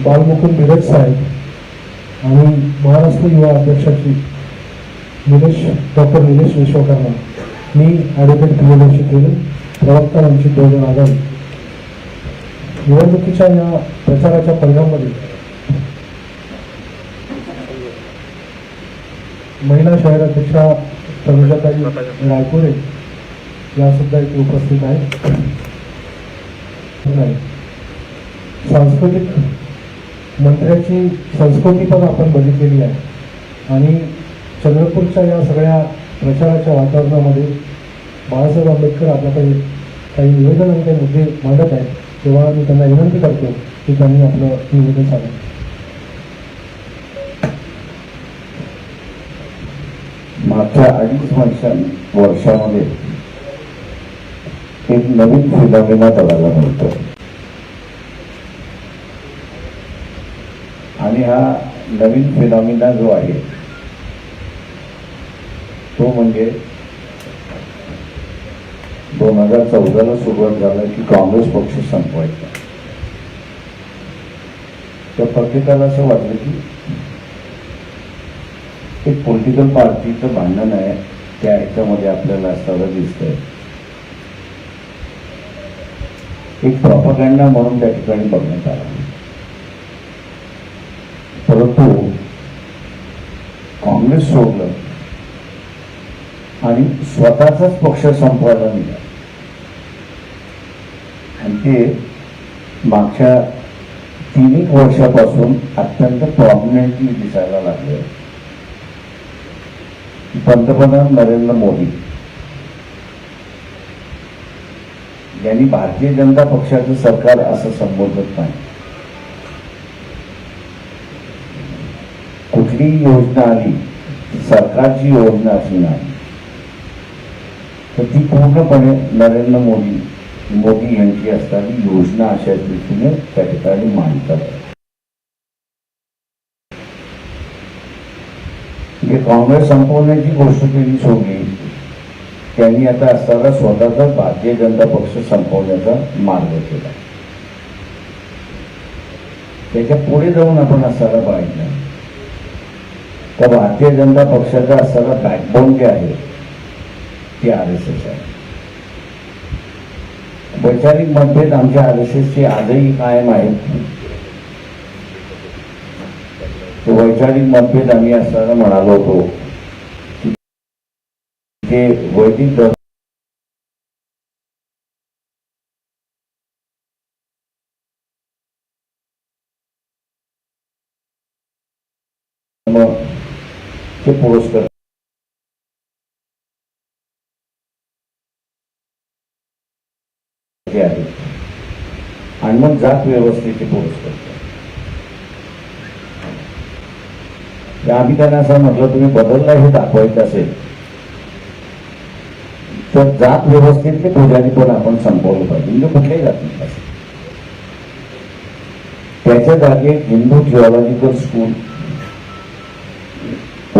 बालमुकुंद नीरज साहेब आणि महाराष्ट्र युवा अध्यक्षाची डॉक्टर निलेश विश्वकर्मा, मी ॲडव्होकेट प्रियदर्शी केले, प्रवक्ता वंचित बहुजन आघाडी. निवडणुकीच्या या प्रचाराच्या पर्वामध्ये महिला शहर अध्यक्षा तनुजाताई रायपुरे या सुद्धा इथे उपस्थित आहेत. सांस्कृतिक मंत्र्याची संस्कृती पण आपण बघितलेली आहे आणि चंद्रपूरच्या या सगळ्या प्रचाराच्या वातावरणामध्ये बाळासाहेब आंबेडकर आपल्याकडे काही निवेदन आणि काही मुद्दे मांडत आहेत, तेव्हा मी त्यांना विनंती करतो की त्यांनी आपलं निवेदन सांगा. मागच्या 2.5 वर्षामध्ये एक नवीन फिनॉमिना बघायला मिळतो आणि हा नवीन फिनॉमिना जो आहे तो म्हणजे 2014ला सुरुवात झाला की काँग्रेस पक्ष संपवायचा. तर प्रत्येकाला असं वाटलं की एक पॉलिटिकल पार्टीचं भांडण आहे, त्या ह्याच्यामध्ये आपल्याला असताना दिसतंय. एक प्रॉपगंडा म्हणून त्या ठिकाणी बघण्यात आला. परंतु काँग्रेस सोडलं आणि स्वतःचाच पक्ष संपवायला निघाला आणि ते मागच्या 3 वर्षापासून अत्यंत प्रॉमिनंटली दिसायला लागले. पंतप्रधान नरेंद्र मोदी यांनी भारतीय जनता पक्षाचं सरकार असं संबोधत नाही. कुठलीही योजना आली, सरकारची योजना अशी नाही तर ती पूर्णपणे नरेंद्र मोदी यांची असणारी योजना अशा दृष्टीने त्या ठिकाणी मांडतात. काँग्रेस संपवण्याची गोष्ट त्यांनी सोडली, त्यांनी आता असताना स्वतःचा भारतीय जनता पक्ष संपवण्याचा मार्ग केला. त्याच्या पुढे जाऊन आपण असताना पाहिलं तर भारतीय जनता पक्षाचा असताना बॅकबोन जे आहे ते RSS आहे. वैचारिक मतभेद आमच्या RSSचे आजही कायम आहेत. वैचारिक मतभेद आम्ही असताना म्हणालो होतो की ते वैदिक ते पुरस्कार आहे आणि मग जात व्यवस्थेचे पुरस्कार. आम्ही त्यांना असं म्हटलं, तुम्ही बदलला हे दाखवायचं असेल तर जात व्यवस्थेतले पुजारी पण आपण संपवलं पाहिजे, म्हणजे कुठल्याही जाती असेल. त्याच्या जागी एक हिंदू थिओलॉजिकल स्कूल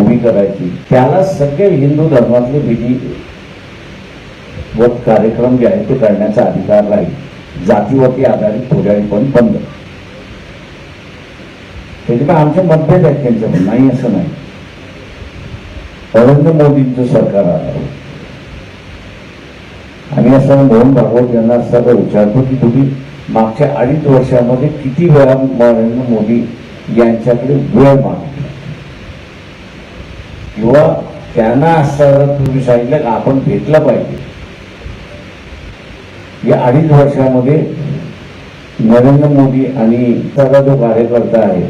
उभी करायची, त्याला सगळे हिंदू धर्मातले विधी व कार्यक्रम जे आहेत ते करण्याचा अधिकार राहील. जातीवरती आधारित पुजारी पण बंद. त्याच्यामुळे आमचे मतभेद आहेत त्यांच्यावर, नाही असं नाही. नरेंद्र मोदींचं सरकार आलं, आम्ही असताना मोहन भागवत यांना असताना विचारतो की तुम्ही मागच्या 2.5 वर्षामध्ये किती वेळा नरेंद्र मोदी यांच्याकडे वेळ मागितला, किंवा त्यांना असताना तुम्ही सांगितलं की आपण भेटला पाहिजे. या 2.5 वर्षामध्ये नरेंद्र मोदी आणि त्याचा जो कार्यकर्ता आहे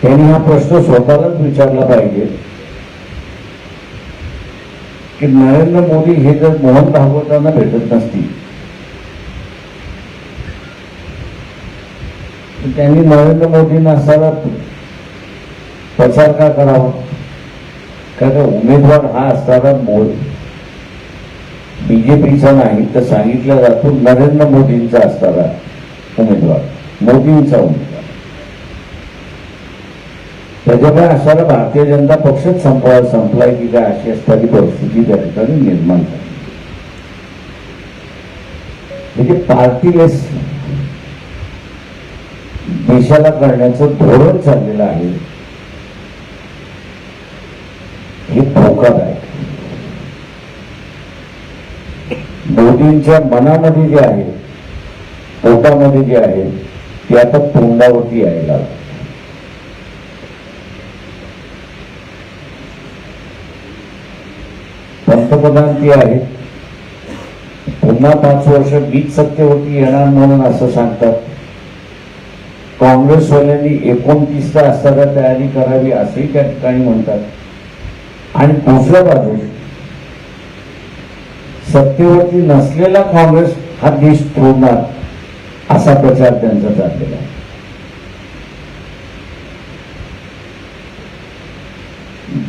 त्यांनी हा प्रश्न स्वतःलाच विचारला पाहिजे की नरेंद्र मोदी हे जर मोहन भागवतांना भेटत नसतील तर त्यांनी नरेंद्र मोदींना असताना प्रचार का करावा. कारण उमेदवार हा असताना BJPचा नाही तर सांगितलं जातो नरेंद्र मोदींचा असताना उमेदवार, मोदींचा उमेदवार. त्याच्यामुळे असताना भारतीय जनता पक्षच संपलाय की काय अशी असणारी परिस्थिती त्या ठिकाणी निर्माण झाली. म्हणजे पार्टीलेस देशाला करण्याचं धोरण चाललेलं आहे हे धोकादायक. मोदींच्या मनामध्ये जे आहे, पोटामध्ये जे आहे, ते आता तोंडावरती यायला लागलं. पंतप्रधान ते आहेत, पुन्हा 5 वर्ष मीच सत्तेवरती येणार म्हणून असं सांगतात. काँग्रेसवाल्यांनी 29चा असताना तयारी करावी असंही त्या ठिकाणी म्हणतात. आणि दुसऱ्या बाजूस सत्तेवरती नसलेला काँग्रेस हा देश तोडणार असा प्रचार त्यांचा चाललेला आहे.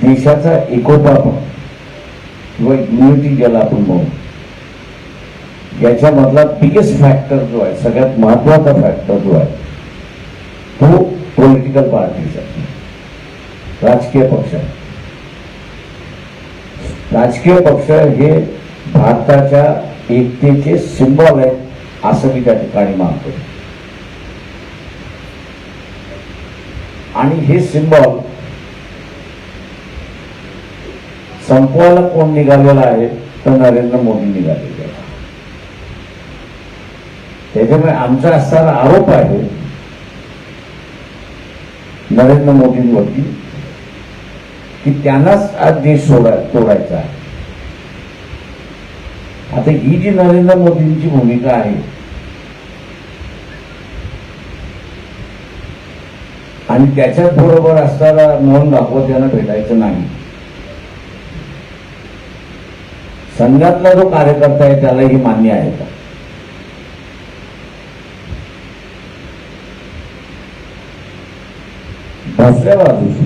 देशाचा एकोपा किंवा युनिटी ज्याला आपण म्हणू, याच्यामधला बिगेस्ट फॅक्टर जो आहे, सगळ्यात महत्वाचा फॅक्टर जो आहे, तो पॉलिटिकल पार्टीचा, राजकीय पक्ष. राजकीय पक्ष हे भारताच्या एकतेचे सिंबॉल आहेत असं मी त्या ठिकाणी मानतो. आणि हे सिंबॉल संपवायला कोण निघालेला आहे, तर नरेंद्र मोदी निघालेले आहे. त्याच्यामुळे आमचा असणारा आरोप आहे नरेंद्र मोदींवरती की त्यांनाच आज देश तोडायचा आहे. आता ही जी नरेंद्र मोदींची भूमिका आहे आणि त्याच्याच बरोबर असणारा मोहन भागवत यांना भेटायचं नाही, संघातला जो कार्यकर्ता आहे त्यालाही मान्य आहे का? दुसऱ्या बाजूस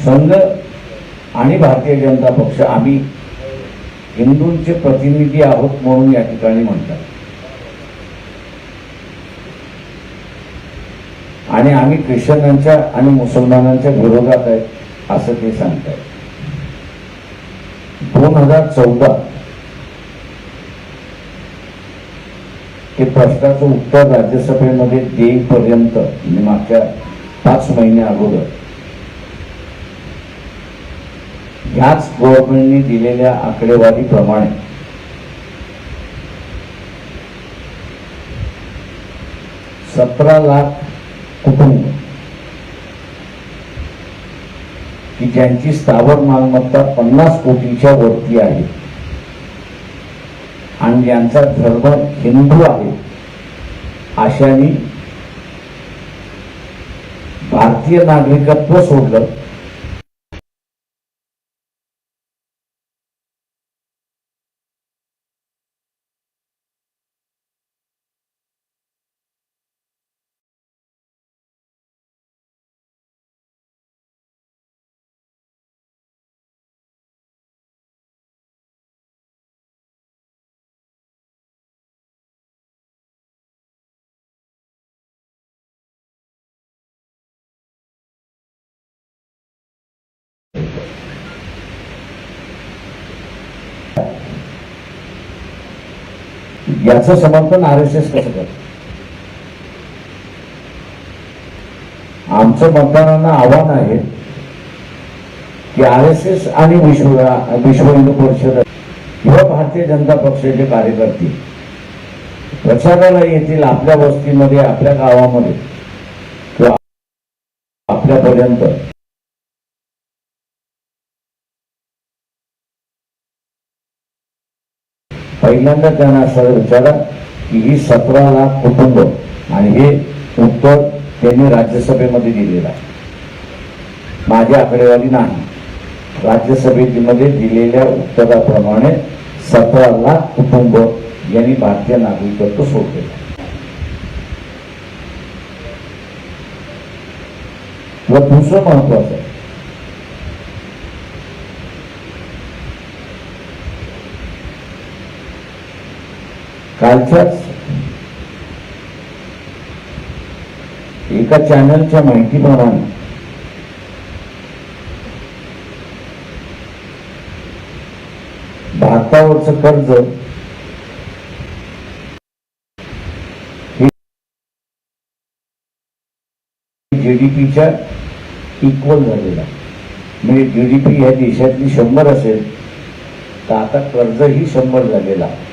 संघ आणि भारतीय जनता पक्ष आम्ही हिंदूंचे प्रतिनिधी आहोत म्हणून या ठिकाणी म्हणतात. आणि आम्ही ख्रिश्चनांच्या आणि मुसलमानांच्या विरोधात आहेत असं ते सांगतात. 2014 हे प्रश्नाचं उत्तर राज्यसभेमध्ये देईपर्यंत, मागच्या 5 महिने अगोदर ह्याच गव्हर्नमेंटने दिलेल्या आकडेवारीप्रमाणे सतरा लाख कुटुंब की ज्यांची स्थावर मालमत्ता 50 कोटीच्या वरती आहे आणि ज्यांचा धर्म हिंदू आहे, अशांनी भारतीय नागरिकत्व सोडलं. याचं समर्थन RSS कसं करत? आमचं मतदारांना आव्हान आहे की RSS आणि विश्व हिंदू परिषद किंवा भारतीय जनता पक्षाचे कार्यकर्ते प्रचाराला येतील आपल्या वस्तीमध्ये, आपल्या गावामध्ये किंवा आपल्यापर्यंत. पहिल्यांदा त्यांना असं विचारा की ही 17 लाख कुटुंब, आणि हे उत्तर त्यांनी राज्यसभेमध्ये दिलेलं आहे, माझी आकडेवारी नाही, राज्यसभेमध्ये दिलेल्या उत्तराप्रमाणे 17 लाख कुटुंब यांनी भारतीय नागरिकत्व सोडलेलं आहे. व दुसरं महत्वाचं आहे, कालच्याच एका चॅनलच्या माहितीप्रमाणे भारतावरचं कर्ज GDPच्या इक्वल झालेला आहे. म्हणजे GDP ह्या देशातली 100 असेल तर आता कर्जही 100 झालेला आहे.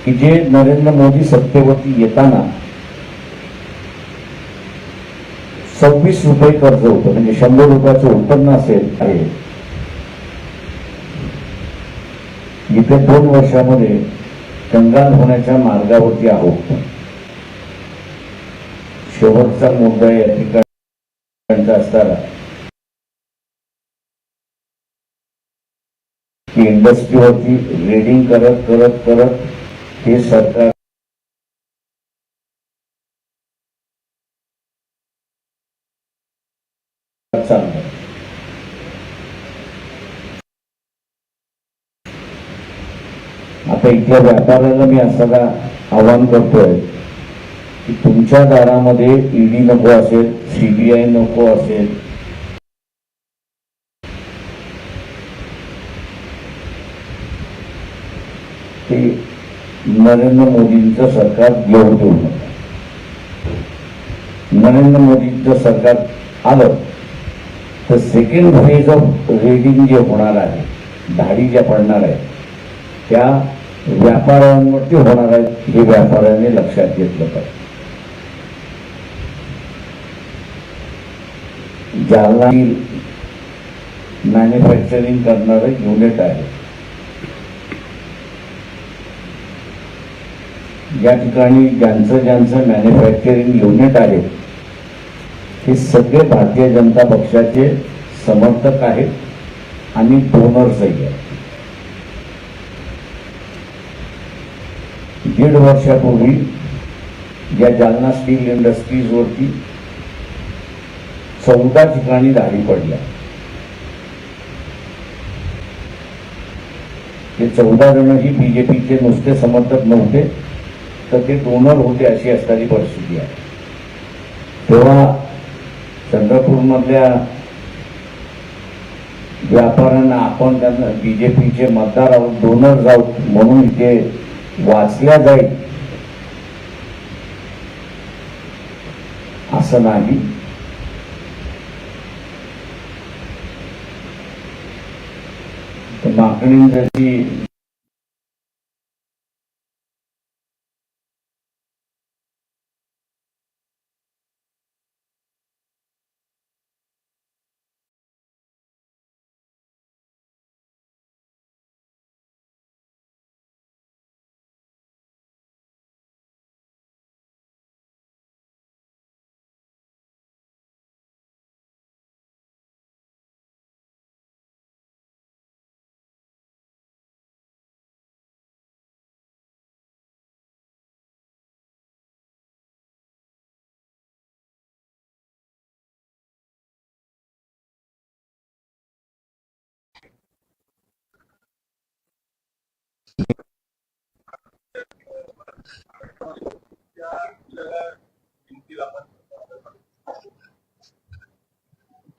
की जे नरेंद्र मोदी सत्तेवरती येताना 26 रुपये कर्ज होतं, म्हणजे 100 रुपयाचं उत्पन्न असेल आहे, येत्या 2 वर्षामध्ये कंगाल होण्याच्या मार्गावरती आहोत. शेवटचा मुद्दा या ठिकाणी असताना की इंडस्ट्रीवरती रेडिंग करत करत करत हे सरकार चाललं. आता इथल्या व्यापाऱ्याला मी असं आवाहन करतोय की तुमच्या दारामध्ये ईडी नको असेल, CBI नको असेल, ते नरेंद्र मोदींचं सरकार येऊ देऊ नका. नरेंद्र मोदींचं सरकार आलं तर सेकंड फेज ऑफ रेडिंग जे होणार आहे, धाडी ज्या पडणार आहे त्या व्यापाऱ्यांवरती होणार आहेत, हे व्यापाऱ्यांनी लक्षात घेतलं पाहिजे. जालना मॅन्युफॅक्चरिंग करणारं युनिट आहे, या ठिकाणी ज्यांचं मॅन्युफॅक्चरिंग युनिट आहे हे सगळे भारतीय जनता पक्षाचे समर्थक आहेत आणि डोनर्सही आहेत. 1.5 वर्षापूर्वी या जालना स्टील इंडस्ट्रीज वरती 14 ठिकाणी धाडी पडल्या. ते 14 जणही BJPचे नुसते समर्थक नव्हते, तर ते डोनर होते, अशी असणारी परिस्थिती आहे. तेव्हा चंद्रपूरमधल्या व्यापाऱ्यांना आपण त्यांना BJPचे मतदार आहोत, डोनर आहोत म्हणून इथे वाचल्या जाईल असं नाही. तर मागणींची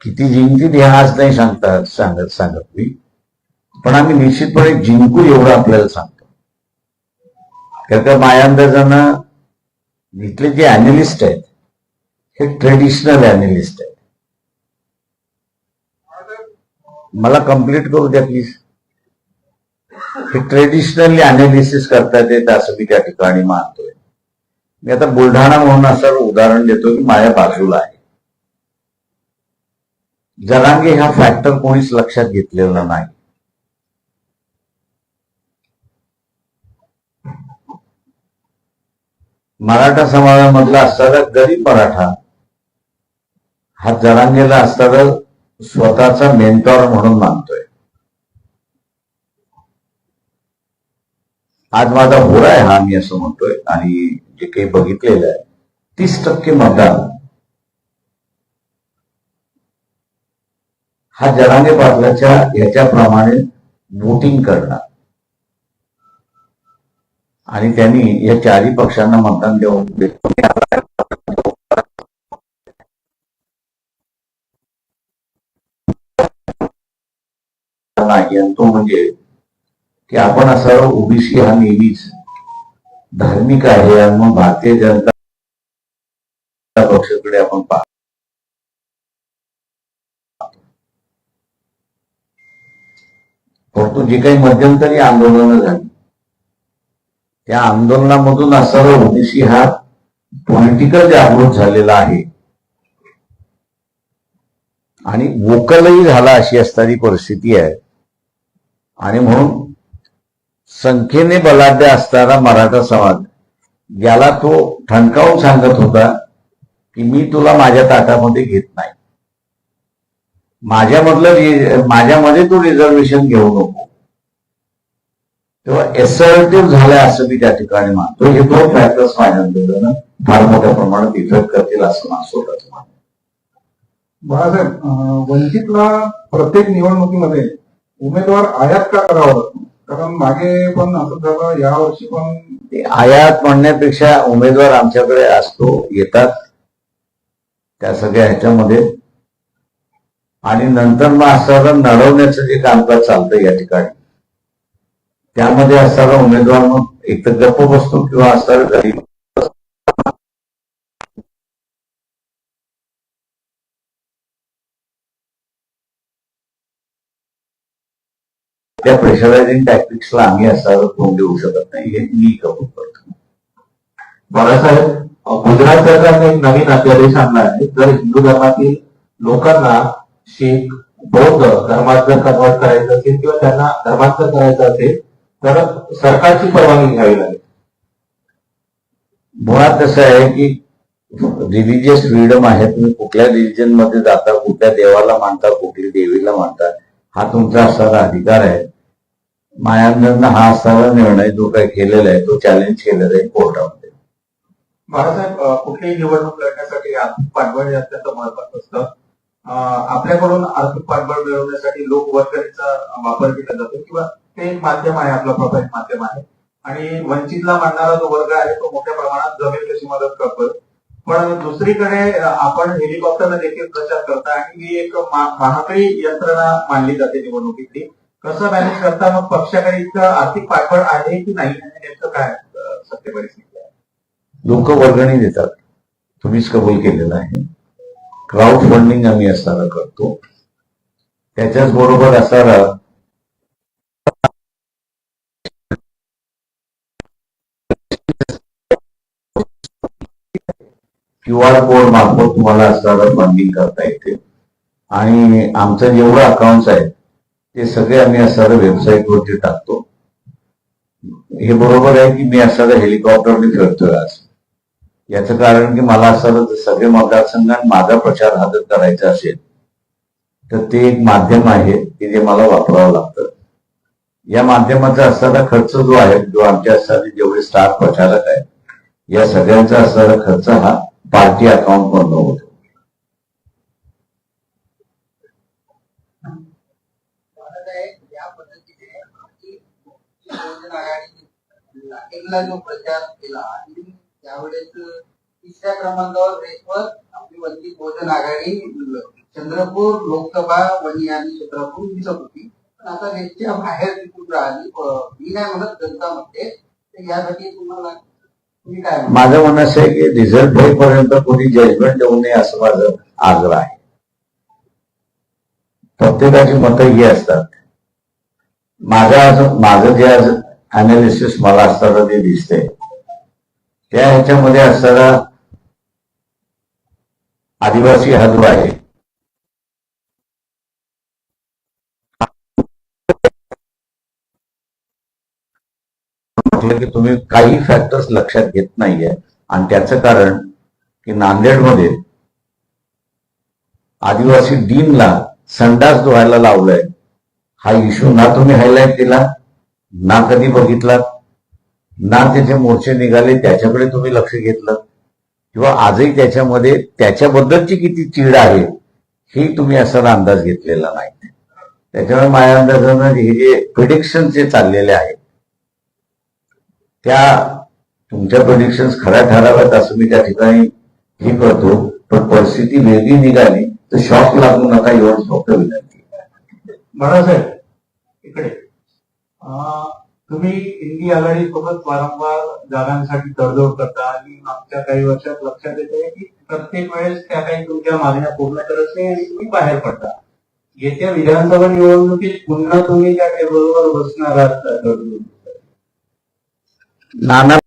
किती जिंकतील हे आज नाही सांगत मी, पण आम्ही निश्चितपणे जिंकू एवढं आपल्याला सांगतो. कारण का माझ्या अंदाजानं इथले जे अॅनालिस्ट आहेत हे ट्रेडिशनल अॅनालिस्ट आहेत. मला कंप्लीट करू द्या प्लीज. हे ट्रेडिशनली अनालिसिस करतात येत असं मी त्या ठिकाणी मानतोय. मी आता बुलढाणा म्हणून असं उदाहरण देतो की माझ्या बाजूला आहे. जरांगे हा फॅक्टर कोणीच लक्षात घेतलेला नाही. मराठा समाजामधला असणारा गरीब मराठा हा जरांगेला असणारा स्वतःचा मेंटॉर म्हणून मानतोय. आज माझा होरा आहे हा, मी असं म्हणतोय. आणि जे काही बघितलेलं आहे 30% मतदान हा जरांगे पाटलाच्या याच्याप्रमाणे वोटिंग करणार आणि त्यांनी या 4ही पक्षांना मतदान देऊन नाही. आणि तो म्हणजे की आपण असं ओबीसी हा नेहमीच धार्मिक आहे आणि मग भारतीय जनता पक्षाकडे आपण पाहतो. परंतु जे काही मध्यंतरी आंदोलनं झाली त्या आंदोलनामधून असणारा ओबीसी हा पॉलिटिकल जागृत झालेला आहे आणि वोकलही झाला अशी असणारी परिस्थिती आहे. आणि म्हणून संख्येने बलाढ्य असणारा मराठा समाज याला तो ठणकावून सांगत होता की मी तुला माझ्या ताटामध्ये घेत नाही, माझ्यामध्ये तू रिझर्वेशन घेऊ नको. तेव्हा एसर्टिव्ह झालाय असं मी त्या ठिकाणी मानतो. हे दोन फॅक्टर्स माझ्या अंदाजानं फार मोठ्या प्रमाणात इफेक्ट करतील असं मला स्वतःच मानतो. बाळासाहेब, वंचितला प्रत्येक निवडणुकीमध्ये उमेदवार आयात का करावा लागतो? कारण मागे पण असं झालं, यावर्षी पण. आयात म्हणण्यापेक्षा उमेदवार आमच्याकडे असतो, येतात त्या सगळ्या ह्याच्यामध्ये, आणि नंतर मग असणारं नडवण्याचं जे कामकाज चालतं या ठिकाणी त्यामध्ये असणारा उमेदवार मग एक तर गप्प बसतो किंवा असणारं घरी त्या प्रेशरायझिंग टॅक्टिक्सला आम्ही असणारं तोंड देऊ शकत नाही, हे मी कबूल करतो. बाळासाहेब, गुजरात सरकारने एक नवीन अध्यादेश आणला आहे. जर हिंदू धर्मातील लोकांना शीख बौद्ध धर्मात जर कन्वर्ट करायचं असेल किंवा त्यांना धर्मांतर करायचं असेल तर सरकारची परवानगी घ्यावी लागेल. मुळात कसं आहे की रिलिजियस फ्रीडम आहे. तुम्ही कुठल्या रिलिजन मध्ये जाता, कुठल्या देवाला मानता, कुठल्या देवीला मानता, हा तुमचा असणारा अधिकार आहे. मायांना हा असणारा निर्णय जो काही केलेला आहे तो चॅलेंज केलेला आहे कोर्टामध्ये. बाळासाहेब, कुठलीही निवडणूक लढण्यासाठी आर्थिक पाठबळ हे अत्यंत महत्वाचं असतं. आपल्याकडून आर्थिक पाठबळ मिळवण्यासाठी लोकवर्गणीचा वापर केला जातो किंवा ते एक माध्यम आहे, आपलं प्रभावी माध्यम आहे. आणि वंचितला मानणारा जो वर्ग आहे तो मोठ्या प्रमाणात जमेल तशी मदत करतो. पण दुसरीकडे आपण हेलिकॉप्टरने देखील प्रचार करता आणि ही एक महागडी यंत्रणा मानली जाते निवडणुकीतली. कसं मॅनेज करता? मग पक्षाकडे इतकं आर्थिक पाठबळ आहे की नाही, नेमकं काय सत्य परिस्थिती आहे? लोक वर्गणी देतात, तुम्हीच कबूल केलेलं आहे. क्राऊड फंडिंग आम्ही असणारा करतो. त्याच्याच बरोबर असणारा QR कोड मार्फत तुम्हाला असणारं फंडिंग करता येते. आणि आमचं जेवढं अकाउंट्स आहेत ते सगळे आम्ही असणारं वेबसाईटवरती टाकतो. हे बरोबर आहे की मी असणारं हेलिकॉप्टरने फिरतोय आज. याचं कारण की मला असणारं सगळे मतदारसंघात माझा प्रचार हा जर करायचा असेल तर ते एक माध्यम आहे की जे मला वापरावं लागतं. या माध्यमाचा असणारा खर्च जो आहे, जो आमच्या असणारे जेवढे स्टार प्रचारक आहेत या सगळ्यांचा असणारा खर्च हा पार्टी अकाउंट मधून होतो. या पद्धतीने बहुजन आघाडीने नाशिकला जो प्रचार केला आणि त्यावेळेस तिसऱ्या क्रमांकावर रेसवर आपली वंचित बहुजन आघाडी चंद्रपूर लोकसभा वणी आणि चंद्रपूर दिसत होती. पण आता रेसच्या बाहेर तिथून राहिली. मी नाही म्हणत, जनता म्हणते. यासाठी तुम्हाला माझं म्हणणं असं आहे की रिझल्ट होईपर्यंत कोणी जजमेंट देऊ नये असं माझं आग्रह आहे. प्रत्येकाची मतं ही असतात. माझं जे आज अनालिसिस मला असताना जे दिसतंय त्या ह्याच्यामध्ये असणारा आदिवासी हा जो आहे की तुम्ही काही फॅक्टर्स लक्षात घेत नाहीये. आणि त्याचं कारण की नांदेडमध्ये आदिवासी डीनला संडास धुवायला लावलाय. हा इश्यू ना तुम्ही हायलाइट केला, ना कधी बघितला, ना त्याचे मोर्चे निघाले त्याच्याकडे तुम्ही लक्ष घेतलं, किंवा आजही त्याच्यामध्ये त्याच्याबद्दलची किती चीड आहे ही तुम्ही असा अंदाज घेतलेला नाही. त्याच्यामुळे माझ्या अंदाजानं हे जे प्रिडिक्शन जे चाललेले आहेत त्या तुमच्या प्रेडिक्शन्स खऱ्या ठराव्यात असं मी त्या ठिकाणी हे करतो. पण परिस्थिती वेगळी निघाली तर शॉक लागू नका एवढं फक्त विनंती. बाळासाहेब, इकडे तुम्ही इंडी आघाडी सोबत वारंवार जागांसाठी तडजोड करता आणि मागच्या काही वर्षात लक्षात येते की प्रत्येक वेळेस त्या काही तुमच्या मागण्या पूर्ण करत नाही आणि तुम्ही बाहेर पडता. येत्या विधानसभा निवडणुकीत पुन्हा तुम्ही त्या टेबलवर बसणार आहात का तडजोड? नाना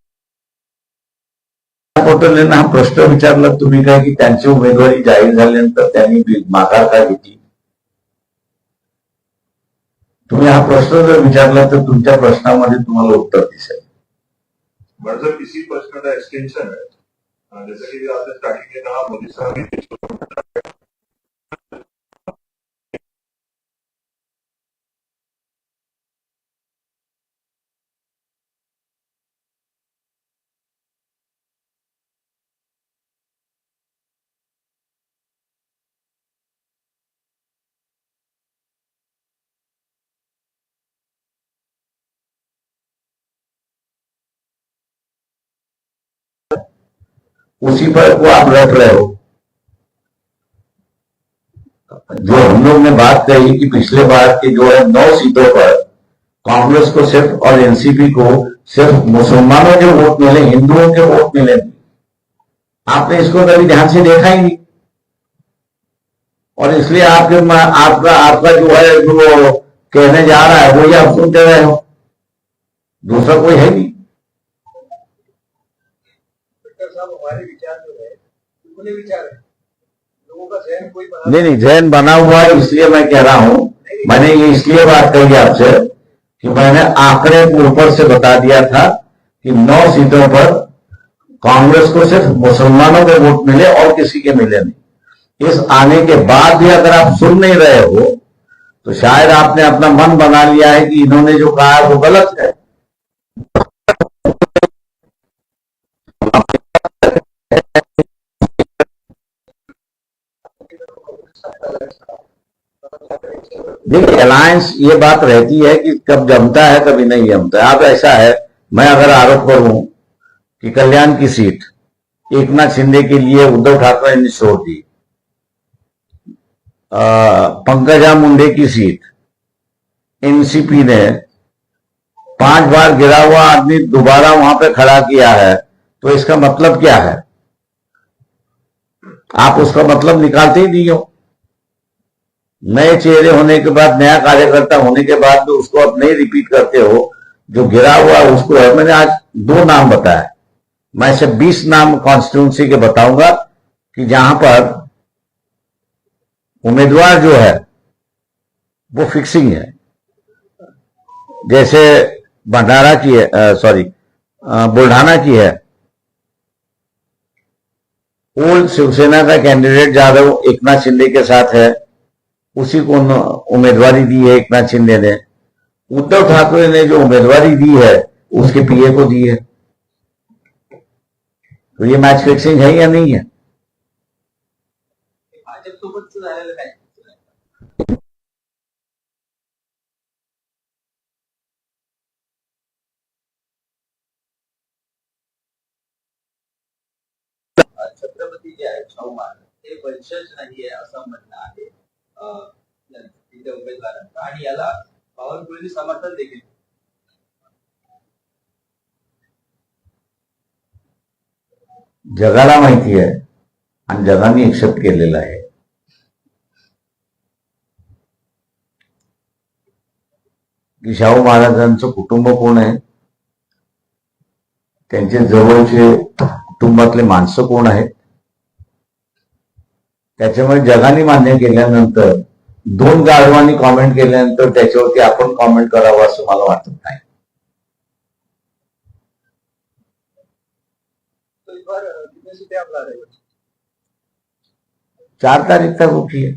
पटोलेंना हा प्रश्न विचारला तुम्ही काय की त्यांची उमेदवारी जाहीर झाल्यानंतर त्यांनी माघार का घेतली. तुम्ही हा प्रश्न जर विचारला तर तुमच्या प्रश्नामध्ये तुम्हाला उत्तर दिसेल. बट सर इसी प्रश्न का एक्सटेंशन है, जैसे कि आपने स्टार्टिंग में कहा मोदी साहब ने उसी पर को आप रट रहे हो. जो हम लोग ने बात कही कि पिछले बार के जो है 9 सीटों पर कांग्रेस को सिर्फ और एनसीपी को सिर्फ मुसलमानों के वोट मिले, हिंदुओं के वोट मिले. आपने इसको कभी ध्यान से देखा ही नहीं और इसलिए आपका जो है जो कहने जा रहा है वही आप सुनते रहे हो, दूसरा कोई है नहीं. हमारे विचार जो है उन्होंने विचार है, लोगों का जहन कोई नहीं जहन बना हुआ है. इसलिए मैं कह रहा हूं, मैंने ये इसलिए बात कही आपसे कि मैंने आंकड़े को ऊपर से बता दिया था कि 9 सीटों पर कांग्रेस को सिर्फ मुसलमानों के वोट मिले और किसी के मिले नहीं. इस आने के बाद भी अगर आप सुन नहीं रहे हो तो शायद आपने अपना मन बना लिया है कि इन्होंने जो कहा है वो गलत है. देखिए अलायंस ये बात रहती है कि कब जमता है कभी नहीं जमता है. अब ऐसा है, मैं अगर आरोप करूं कि कल्याण की सीट एकनाथ शिंदे के लिए उद्धव ठाकरे ने छोड़ दी, पंकजा मुंडे की सीट एनसीपी ने 5 बार गिरा हुआ आदमी दोबारा वहां पे खड़ा किया है, तो इसका मतलब क्या है? आप उसका मतलब निकालते ही नहीं हो. नए चेहरे होने के बाद, नया कार्यकर्ता होने के बाद भी उसको आप नहीं रिपीट करते हो. जो गिरा हुआ उसको है. मैंने आज 2 नाम बताया, मैं से 20 नाम कॉन्स्टिट्यूंसी के बताऊंगा कि जहां पर उम्मीदवार जो है वो फिक्सिंग है. जैसे भंडारा की है, बुल्ढाना की है. ओल्ड शिवसेना का कैंडिडेट जाधव एकनाथ शिंदे के साथ है, उसी को उम्मीदवारी दी है एकनाथ शिंदे ने. उद्धव ठाकरे ने जो उम्मीदवारी दी है उसके पीए को दी है. तो ये मैच फिक्सिंग है या नहीं है? भाजपसोबतच झालेलं काय छत्रपती जे आहे शाहू महाराज हे वंशज नाहीये असं म्हणणं आहे तिथे उमेदवारांचं आणि याला बावनकुळेंनी समर्थन देखील. जगाला माहिती आहे आणि जगाने एक्सेप्ट केलेलं आहे की शाहू महाराजांचं कुटुंब कोण आहे, त्यांचे जवळचे कुटुंबातले माणसं कोण आहेत. त्याच्यामुळे जगाने मान्य केल्यानंतर 2 गाढवांनी कॉमेंट केल्यानंतर त्याच्यावरती आपण कॉमेंट करावं असं मला वाटत नाही. तो इस बार यूनिवर्सिटी आपला रहेगा 4 तारीख तक रुकी है.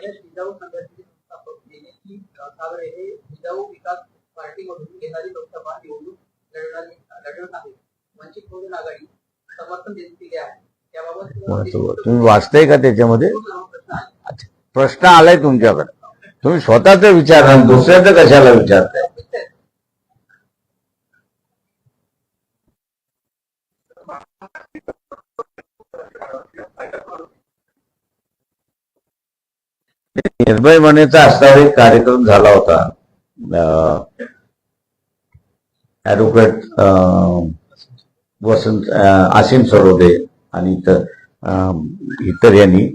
जिजाऊ संघाची स्थापक देण्याची सागरे हे जिजाऊ विकास पार्टीमधून येणारी लोकसभा निवडणूक लढवत आहे. वंचित बहुजन आघाडी समर्थन देते आहे. त्याबाबत तुम्ही वाचताय का त्याच्यामध्ये? प्रश्न आलाय तुमच्याकडे, तुम्ही स्वतःच विचारा, दुसऱ्याचं कशाला विचारताय? निर्भय मनेचा असा एक कार्यक्रम झाला होता. ॲडव्होकेट वसंत आसिम सरोदे आणि इतर यांनी.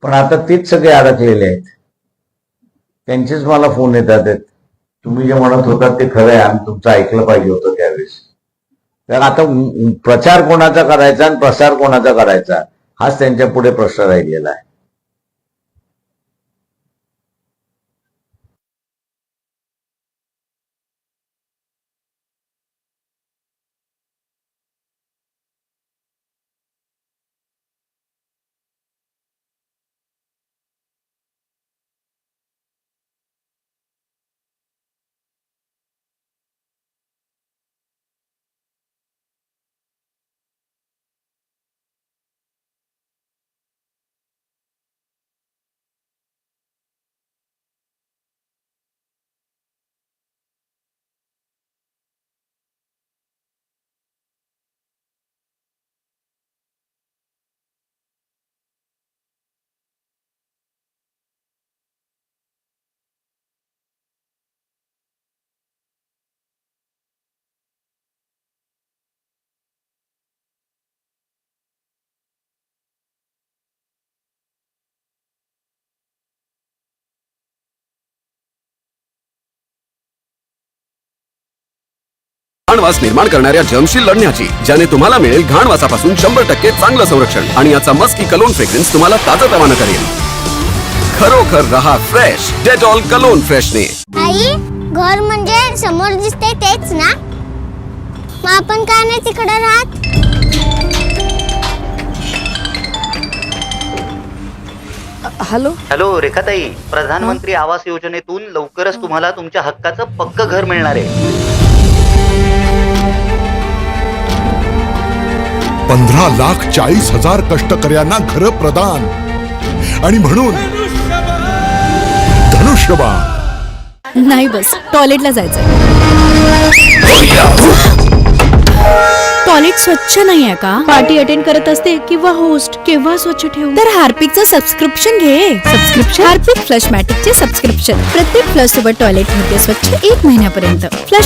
पण आता तेच सगळे अडकलेले आहेत. त्यांचेच मला फोन येतात आहेत, तुम्ही जे म्हणत होतात ते खरं आहे, आम्ही तुमचं ऐकलं पाहिजे होतं त्यावेळेस. तर आता प्रचार कोणाचा करायचा आणि प्रसार कोणाचा करायचा हाच त्यांच्या पुढे प्रश्न राहिलेला आहे. घाणवास निर्माण करणाऱ्या जर्मशी लढण्याची, ज्याने तुम्हाला मिळेल घाणवासापासून 100% चांगलं संरक्षण आणि याचा मस्की कलोन फ्रेग्रन्स तुम्हाला ताजतवाना करेल. खरोखर रहा फ्रेश डेटॉल कलोन फ्रेशने. आई, घर म्हणजे समोर दिसते तेच ना? मग आपण का नाही तिकडे राहत? हॅलो रेखाताई, प्रधानमंत्री आवास योजनेतून लवकरच तुम्हाला तुमच्या हक्काचं पक्क घर मिळणार आहे. 15,40,000 कष्टकर्यांना घर प्रदान. आणि म्हणून धनुष्यबाण. नाही, बस टॉयलेटला जायचंय. टॉयलेट स्वच्छ नाही आहे का? पार्टी अटेंड करत असते किंवा होस्ट केव्हा स्वच्छ ठेवू? तर हार्पिकचं सबस्क्रिप्शन घे. सबस्क्रिप्शन हार्पिक फ्लश मॅटिकचे सबस्क्रिप्शन. प्रत्येक फ्लश सोबत टॉयलेट होते स्वच्छ 1 महिन्यापर्यंत. फ्लश